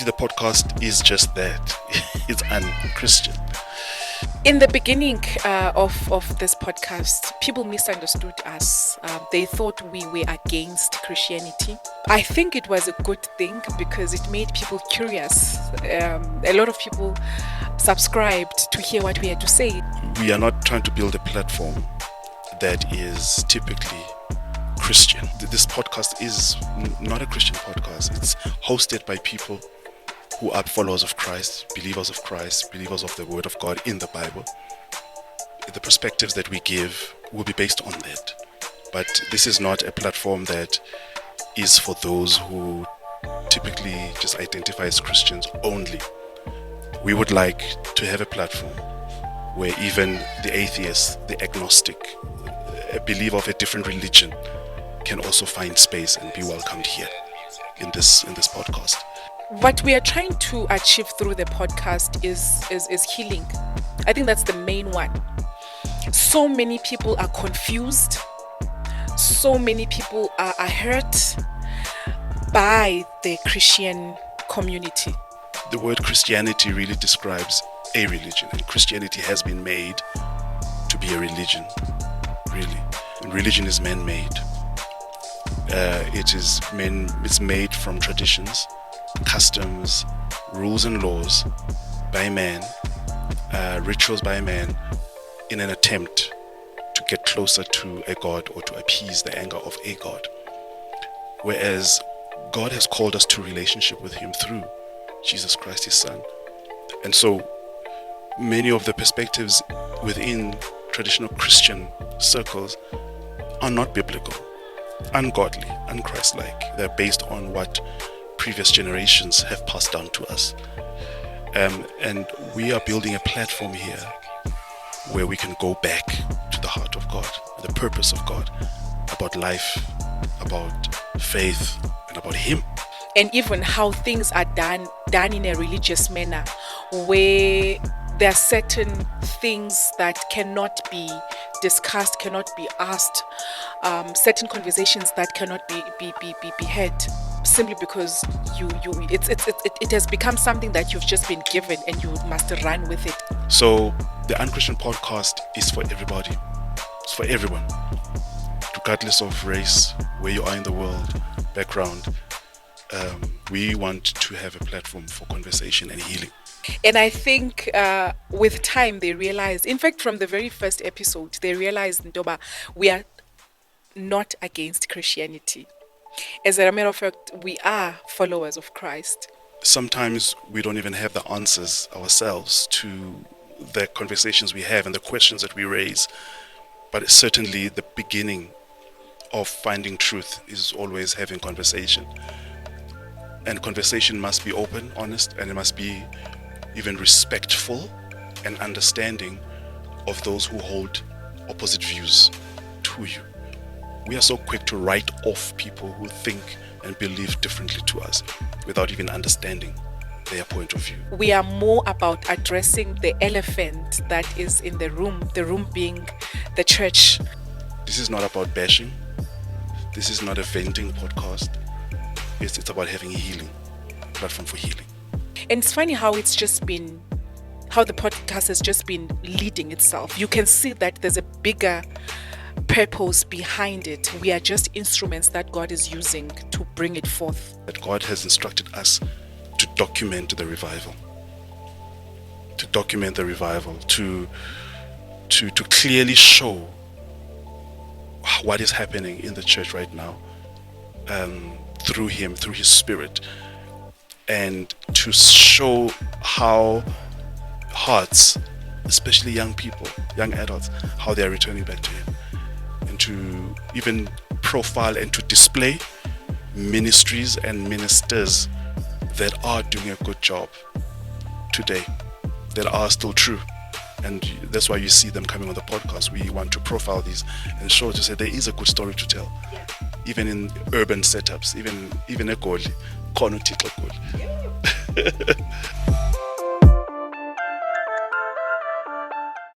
basically the podcast is just that. It's unchristian. In the beginning of this podcast, people misunderstood us. They thought we were against Christianity. I think it was a good thing because it made people curious. A lot of people subscribed to hear what we had to say. We are not trying to build a platform that is typically Christian. This podcast is not a Christian podcast. It's hosted by people who are followers of Christ, believers of the Word of God in the Bible. The perspectives that we give will be based on that. But this is not a platform that is for those who typically just identify as Christians only. We would like to have a platform where even the atheist, the agnostic, a believer of a different religion can also find space and be welcomed here in this podcast. What we are trying to achieve through the podcast is healing. I think that's the main one. So many people are confused. So many people are hurt by the Christian community. The word Christianity really describes a religion, and Christianity has been made to be a religion, really. And religion is man-made. It's made from traditions, customs, rules and laws by man, rituals by man, in an attempt to get closer to a God or to appease the anger of a God. Whereas God has called us to relationship with Him through Jesus Christ, His Son. And so many of the perspectives within traditional Christian circles are not biblical, ungodly, unchristlike. They're based on what previous generations have passed down to us. And we are building a platform here where we can go back to the heart of God, the purpose of God, about life, about faith, and about Him. And even how things are done in a religious manner, where there are certain things that cannot be discussed, cannot be asked, certain conversations that cannot be had, simply because it has become something that you've just been given and you must run with it. So the UnChristian Podcast is for everybody. It's for everyone, regardless of race, where you are in the world, background. We want to have a platform for conversation and healing. And I think with time they realized, in fact from the very first episode, they realized, Ndoba, we are not against Christianity. As a matter of fact, we are followers of Christ. Sometimes we don't even have the answers ourselves to the conversations we have and the questions that we raise. But certainly the beginning of finding truth is always having conversation. And conversation must be open, honest, and it must be even respectful and understanding of those who hold opposite views to you. We are so quick to write off people who think and believe differently to us without even understanding their point of view. We are more about addressing the elephant that is in the room being the church. This is not about bashing. This is not a venting podcast. It's about having a healing, a platform for healing. And it's funny how the podcast has just been leading itself. You can see that there's a bigger purpose behind it. We are just instruments that God is using to bring it forth. That God has instructed us to document the revival. To clearly show what is happening in the church right now, through Him, through His Spirit, and to show how hearts, especially young people, young adults, how they are returning back to Him, and to even profile and to display ministries and ministers that are doing a good job today, that are still true. And that's why you see them coming on the podcast. We want to profile these and show, to say there is a good story to tell. Yeah. Even in urban setups, even a goal.